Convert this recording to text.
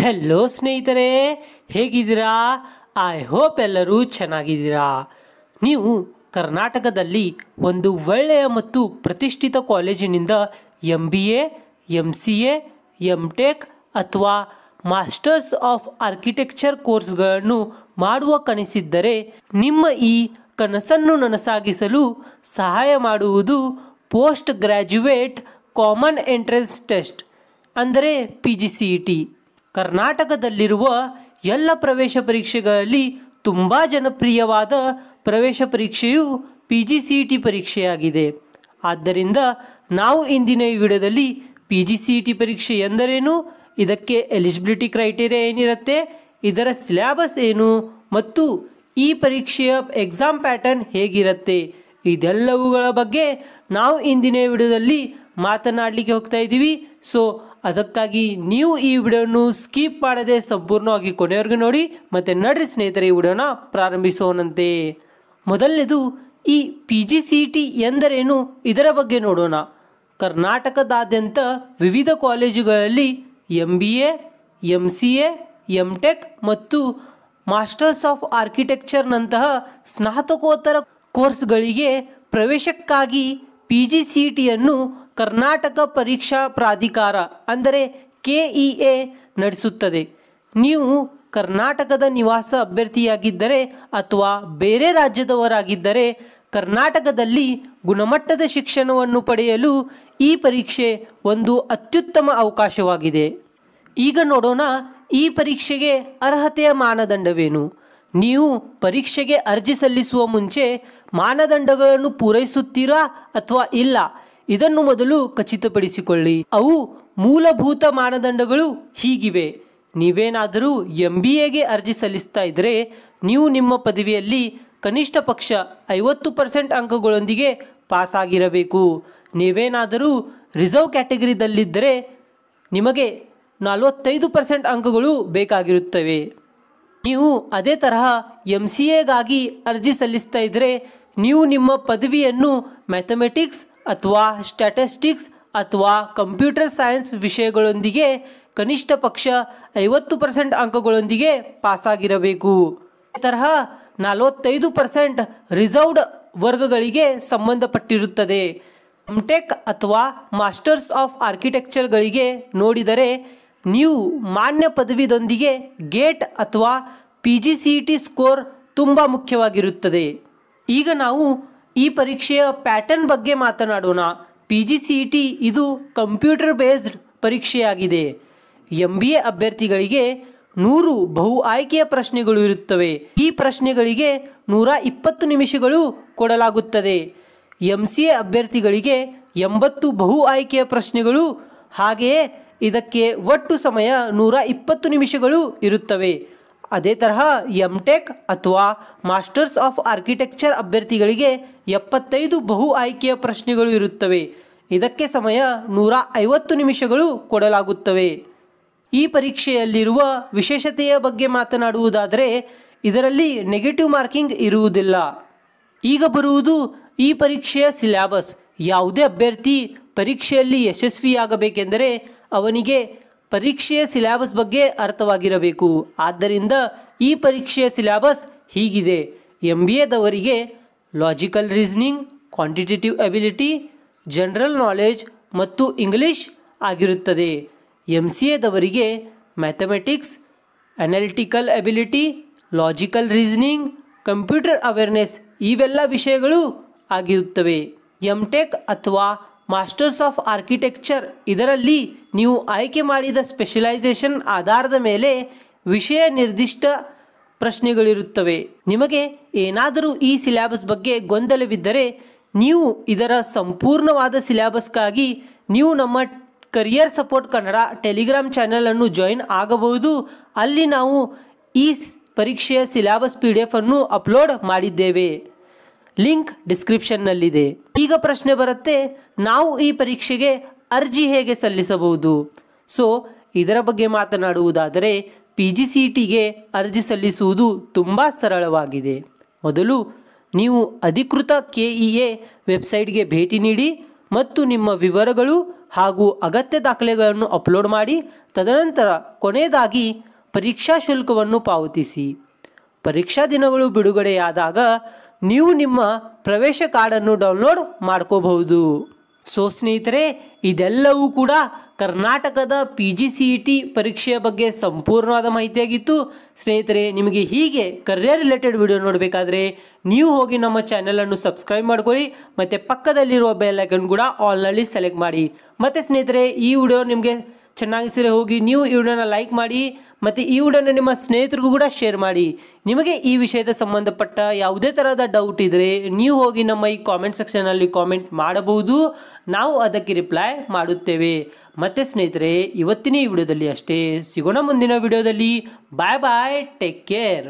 Hello ಸ್ನೇಹಿತರೆ, ಹೇಗಿದ್ದೀರಾ? I hope ಎಲ್ಲರೂ ಚೆನ್ನಾಗಿದ್ದೀರಾ. ನೀವು ಕರ್ನಾಟಕದಲ್ಲಿ ಒಂದು ಒಳ್ಳೆಯ ಮತ್ತು ಪ್ರತಿಷ್ಠಿತ ಕಾಲೇಜಿನಿಂದ MBA, MCA, MTech ಅಥವಾ ಮಾಸ್ಟರ್ಸ್ ಆಫ್ ಆರ್ಕಿಟೆಕ್ಚರ್ ಕೋರ್ಸ್ಗಳನ್ನು ಮಾಡುವ ಕನಸಿದ್ದರೆ ನಿಮ್ಮ ಈ ಕನಸನ್ನು ನನಸಾಗಿಸಲು ಸಹಾಯ ಮಾಡುವುದು post graduate common entrance test ಅಂದರೆ PGCET. ಕರ್ನಾಟಕದಲ್ಲಿರುವ ಎಲ್ಲ ಪ್ರವೇಶ ಪರೀಕ್ಷೆಗಳಲ್ಲಿ ತುಂಬ ಜನಪ್ರಿಯವಾದ ಪ್ರವೇಶ ಪರೀಕ್ಷೆಯು PGCET ಪರೀಕ್ಷೆಯಾಗಿದೆ. ಆದ್ದರಿಂದ ನಾವು ಇಂದಿನ ಈ ವಿಡಿಯೋದಲ್ಲಿ PGCET ಪರೀಕ್ಷೆ ಎಂದರೇನು, ಇದಕ್ಕೆ ಎಲಿಜಿಬಿಲಿಟಿ ಕ್ರೈಟೇರಿಯಾ ಏನಿರುತ್ತೆ, ಇದರ ಸಿಲೆಬಸ್ ಏನು ಮತ್ತು ಈ ಪರೀಕ್ಷೆಯ ಎಕ್ಸಾಮ್ ಪ್ಯಾಟರ್ನ್ ಹೇಗಿರುತ್ತೆ, ಇದೆಲ್ಲವುಗಳ ಬಗ್ಗೆ ನಾವು ಇಂದಿನ ವಿಡಿಯೋದಲ್ಲಿ ಮಾತನಾಡಲಿಕ್ಕೆ ಹೋಗ್ತಾ ಇದ್ದೀವಿ. ಸೊ ಅದಕ್ಕಾಗಿ ನೀವು ಈ ವಿಡಿಯೋನು ಸ್ಕಿಪ್ ಮಾಡದೆ ಸಂಪೂರ್ಣವಾಗಿ ಕೊನೆಯವರೆಗೂ ನೋಡಿ. ಮತ್ತು ನಡ್ರಿ ಸ್ನೇಹಿತರೆ, ಈ ವಿಡಿಯೋನ ಪ್ರಾರಂಭಿಸೋಣಂತೆ. ಮೊದಲನೇದು, ಈ PGCET ಎಂದರೇನು ಇದರ ಬಗ್ಗೆ ನೋಡೋಣ. ಕರ್ನಾಟಕದಾದ್ಯಂತ ವಿವಿಧ ಕಾಲೇಜುಗಳಲ್ಲಿ MBA, MCA, MTech ಮತ್ತು ಮಾಸ್ಟರ್ಸ್ ಆಫ್ ಆರ್ಕಿಟೆಕ್ಚರ್ನಂತಹ ಸ್ನಾತಕೋತ್ತರ ಕೋರ್ಸ್ಗಳಿಗೆ ಪ್ರವೇಶಕ್ಕಾಗಿ PGCETಯನ್ನು ಕರ್ನಾಟಕ ಪರೀಕ್ಷಾ ಪ್ರಾಧಿಕಾರ ಅಂದರೆ KEA ನಡೆಸುತ್ತದೆ. ನೀವು ಕರ್ನಾಟಕದ ನಿವಾಸ ಅಭ್ಯರ್ಥಿಯಾಗಿದ್ದರೆ ಅಥವಾ ಬೇರೆ ರಾಜ್ಯದವರಾಗಿದ್ದರೆ ಕರ್ನಾಟಕದಲ್ಲಿ ಗುಣಮಟ್ಟದ ಶಿಕ್ಷಣವನ್ನು ಪಡೆಯಲು ಈ ಪರೀಕ್ಷೆ ಒಂದು ಅತ್ಯುತ್ತಮ ಅವಕಾಶವಾಗಿದೆ. ಈಗ ನೋಡೋಣ, ಈ ಪರೀಕ್ಷೆಗೆ ಅರ್ಹತೆಯ ಮಾನದಂಡವೇನು. ನೀವು ಪರೀಕ್ಷೆಗೆ ಅರ್ಜಿ ಸಲ್ಲಿಸುವ ಮುಂಚೆ ಮಾನದಂಡಗಳನ್ನು ಪೂರೈಸುತ್ತೀರಾ ಅಥವಾ ಇಲ್ಲ, ಇದನ್ನು ಮೊದಲು ಖಚಿತಪಡಿಸಿಕೊಳ್ಳಿ. ಅವು ಮೂಲಭೂತ ಮಾನದಂಡಗಳು ಹೀಗಿವೆ. ನೀವೇನಾದರೂ MBAಗೆ ಅರ್ಜಿ ಸಲ್ಲಿಸ್ತಾ ಇದ್ದರೆ ನೀವು ನಿಮ್ಮ ಪದವಿಯಲ್ಲಿ ಕನಿಷ್ಠ ಪಕ್ಷ 50% ಅಂಕಗಳೊಂದಿಗೆ ಪಾಸ್ ಆಗಿರಬೇಕು. ನೀವೇನಾದರೂ ರಿಸರ್ವ್ ಕ್ಯಾಟಗರಿದಲ್ಲಿದ್ದರೆ ನಿಮಗೆ 45% ಅಂಕಗಳು ಬೇಕಾಗಿರುತ್ತವೆ. ನೀವು ಅದೇ ತರಹ MCAಗಾಗಿ ಅರ್ಜಿ ಸಲ್ಲಿಸ್ತಾ ಇದ್ದರೆ ನೀವು ನಿಮ್ಮ ಪದವಿಯನ್ನು ಮ್ಯಾಥಮೆಟಿಕ್ಸ್ ಅಥವಾ ಸ್ಟ್ಯಾಟಿಸ್ಟಿಕ್ಸ್ ಅಥವಾ ಕಂಪ್ಯೂಟರ್ ಸೈನ್ಸ್ ವಿಷಯಗಳೊಂದಿಗೆ ಕನಿಷ್ಠ ಪಕ್ಷ 50% ಅಂಕಗಳೊಂದಿಗೆ ಪಾಸಾಗಿರಬೇಕು. ಈ ತರಹ 45% ರಿಸರ್ವ್ಡ್ ವರ್ಗಗಳಿಗೆ ಸಂಬಂಧಪಟ್ಟಿರುತ್ತದೆ. MTech ಅಥವಾ ಮಾಸ್ಟರ್ಸ್ ಆಫ್ ಆರ್ಕಿಟೆಕ್ಚರ್ಗಳಿಗೆ ನೋಡಿದರೆ ನೀವು ಮಾನ್ಯ ಪದವಿದೊಂದಿಗೆ ಗೇಟ್ ಅಥವಾ PGCET ಸ್ಕೋರ್ ತುಂಬ ಮುಖ್ಯವಾಗಿರುತ್ತದೆ. ಈಗ ನಾವು ಈ ಪರೀಕ್ಷೆಯ ಪ್ಯಾಟರ್ನ್ ಬಗ್ಗೆ ಮಾತನಾಡೋಣ. PGCET ಇದು ಕಂಪ್ಯೂಟರ್ ಬೇಸ್ಡ್ ಪರೀಕ್ಷೆಯಾಗಿದೆ. MBA ಅಭ್ಯರ್ಥಿಗಳಿಗೆ 100 ಬಹು ಆಯ್ಕೆಯ ಪ್ರಶ್ನೆಗಳು ಇರುತ್ತವೆ. ಈ ಪ್ರಶ್ನೆಗಳಿಗೆ 120 ನಿಮಿಷಗಳು ಕೊಡಲಾಗುತ್ತದೆ. MCA ಅಭ್ಯರ್ಥಿಗಳಿಗೆ 80 ಬಹು ಆಯ್ಕೆಯ ಪ್ರಶ್ನೆಗಳು, ಹಾಗೆಯೇ ಇದಕ್ಕೆ ಒಟ್ಟು ಸಮಯ 120 ನಿಮಿಷಗಳು ಇರುತ್ತವೆ. ಅದೇ ತರಹ MTech ಅಥವಾ ಮಾಸ್ಟರ್ಸ್ ಆಫ್ ಆರ್ಕಿಟೆಕ್ಚರ್ ಅಭ್ಯರ್ಥಿಗಳಿಗೆ 75 ಬಹು ಆಯ್ಕೆಯ ಪ್ರಶ್ನೆಗಳು ಇರುತ್ತವೆ. ಇದಕ್ಕೆ ಸಮಯ 150 ನಿಮಿಷಗಳು ಕೊಡಲಾಗುತ್ತವೆ. ಈ ಪರೀಕ್ಷೆಯಲ್ಲಿರುವ ವಿಶೇಷತೆಯ ಬಗ್ಗೆ ಮಾತನಾಡುವುದಾದರೆ ಇದರಲ್ಲಿ ನೆಗೆಟಿವ್ ಮಾರ್ಕಿಂಗ್ ಇರುವುದಿಲ್ಲ. ಈಗ ಬರುವುದು ಈ ಪರೀಕ್ಷೆಯ ಸಿಲೆಬಸ್. ಯಾವುದೇ ಅಭ್ಯರ್ಥಿ ಪರೀಕ್ಷೆಯಲ್ಲಿ ಯಶಸ್ವಿಯಾಗಬೇಕೆಂದರೆ ಅವನಿಗೆ ಪರೀಕ್ಷೆಯ ಸಿಲೆಬಸ್ ಬಗ್ಗೆ ಅರ್ಥವಾಗಿರಬೇಕು. ಆದ್ದರಿಂದ ಈ ಪರೀಕ್ಷೆಯ ಸಿಲೆಬಸ್ ಹೀಗಿದೆ. MBAದವರಿಗೆ logical reasoning, quantitative ability, general knowledge ಮತ್ತು ಇಂಗ್ಲಿಷ್ ಆಗಿರುತ್ತದೆ. MCAದವರಿಗೆ mathematics, analytical ability, logical reasoning, computer awareness ಇವೆಲ್ಲ ವಿಷಯಗಳು ಆಗಿರುತ್ತವೆ. MTech ಅಥವಾ ಮಾಸ್ಟರ್ಸ್ ಆಫ್ ಆರ್ಕಿಟೆಕ್ಚರ್ ಇದರಲ್ಲಿ ನೀವು ಆಯ್ಕೆ ಮಾಡಿದ ಸ್ಪೆಷಲೈಸೇಷನ್ ಆಧಾರದ ಮೇಲೆ ವಿಷಯ ನಿರ್ದಿಷ್ಟ ಪ್ರಶ್ನೆಗಳಿರುತ್ತವೆ. ನಿಮಗೆ ಏನಾದರೂ ಈ ಸಿಲೆಬಸ್ ಬಗ್ಗೆ ಗೊಂದಲವಿದ್ದರೆ ನೀವು ಇದರ ಸಂಪೂರ್ಣವಾದ ಸಿಲೆಬಸ್ಗಾಗಿ ನೀವು ನಮ್ಮ ಕರಿಯರ್ ಸಪೋರ್ಟ್ ಕನ್ನಡ ಟೆಲಿಗ್ರಾಮ್ ಚಾನಲನ್ನು ಜಾಯಿನ್ ಆಗಬಹುದು. ಅಲ್ಲಿ ನಾವು ಈ ಪರೀಕ್ಷೆಯ ಸಿಲೆಬಸ್ PDF ಅನ್ನು ಅಪ್ಲೋಡ್ ಮಾಡಿದ್ದೇವೆ. ಲಿಂಕ್ ಡಿಸ್ಕ್ರಿಪ್ಷನ್ನಲ್ಲಿದೆ. ಈಗ ಪ್ರಶ್ನೆ ಬರುತ್ತೆ, ನಾವು ಈ ಪರೀಕ್ಷೆಗೆ ಅರ್ಜಿ ಹೇಗೆ ಸಲ್ಲಿಸಬಹುದು? ಸೊ ಇದರ ಬಗ್ಗೆ ಮಾತನಾಡುವುದಾದರೆ PGCETಗೆ ಅರ್ಜಿ ಸಲ್ಲಿಸುವುದು ತುಂಬ ಸರಳವಾಗಿದೆ. ಮೊದಲು ನೀವು ಅಧಿಕೃತ KEA ವೆಬ್ಸೈಟ್ಗೆ ಭೇಟಿ ನೀಡಿ ಮತ್ತು ನಿಮ್ಮ ವಿವರಗಳು ಹಾಗೂ ಅಗತ್ಯ ದಾಖಲೆಗಳನ್ನು ಅಪ್ಲೋಡ್ ಮಾಡಿ ತದನಂತರ ಕೊನೆಯದಾಗಿ ಪರೀಕ್ಷಾ ಶುಲ್ಕವನ್ನು ಪಾವತಿಸಿ. ಪರೀಕ್ಷಾ ದಿನಗಳು ಬಿಡುಗಡೆಯಾದಾಗ ನೀವು ನಿಮ್ಮ ಪ್ರವೇಶ ಕಾರ್ಡನ್ನು ಡೌನ್ಲೋಡ್ ಮಾಡ್ಕೋಬಹುದು. ಸೊ ಸ್ನೇಹಿತರೆ, ಇದೆಲ್ಲವೂ ಕೂಡ ಕರ್ನಾಟಕದ PGCET ಪರೀಕ್ಷೆಯ ಬಗ್ಗೆ ಸಂಪೂರ್ಣವಾದ ಮಾಹಿತಿಯಾಗಿತ್ತು. ಸ್ನೇಹಿತರೆ, ನಿಮಗೆ ಹೀಗೆ ಕರಿಯರ್ ರಿಲೇಟೆಡ್ ವಿಡಿಯೋ ನೋಡಬೇಕಾದ್ರೆ ನೀವು ಹೋಗಿ ನಮ್ಮ ಚಾನಲನ್ನು ಸಬ್ಸ್ಕ್ರೈಬ್ ಮಾಡ್ಕೊಳ್ಳಿ ಮತ್ತು ಪಕ್ಕದಲ್ಲಿರುವ ಬೆಲ್ ಐಕನ್ ಕೂಡ ಆಲ್ನಲ್ಲಿ ಸೆಲೆಕ್ಟ್ ಮಾಡಿ. ಮತ್ತು ಸ್ನೇಹಿತರೆ, ಈ ವಿಡಿಯೋ ನಿಮಗೆ ಚೆನ್ನಾಗಿಸಿದ್ರೆ ಹೋಗಿ ನೀವು ಈ ವಿಡಿಯೋನ ಲೈಕ್ ಮಾಡಿ ಮತ್ತು ಈ ವಿಡಿಯೋನ ನಿಮ್ಮ ಸ್ನೇಹಿತರಿಗೂ ಕೂಡ ಶೇರ್ ಮಾಡಿ. ನಿಮಗೆ ಈ ವಿಷಯದ ಸಂಬಂಧಪಟ್ಟ ಯಾವುದೇ ಥರದ ಡೌಟ್ ಇದ್ದರೆ ನೀವು ಹೋಗಿ ನಮ್ಮ ಈ ಕಾಮೆಂಟ್ ಸೆಕ್ಷನಲ್ಲಿ ಕಾಮೆಂಟ್ ಮಾಡಬಹುದು, ನಾವು ಅದಕ್ಕೆ ರಿಪ್ಲೈ ಮಾಡುತ್ತೇವೆ. ಮತ್ತು ಸ್ನೇಹಿತರೆ, ಇವತ್ತಿನ ಈ ವಿಡಿಯೋದಲ್ಲಿ ಅಷ್ಟೇ. ಸಿಗೋಣ ಮುಂದಿನ ವಿಡಿಯೋದಲ್ಲಿ. ಬಾಯ್ ಬಾಯ್, ಟೇಕ್ ಕೇರ್.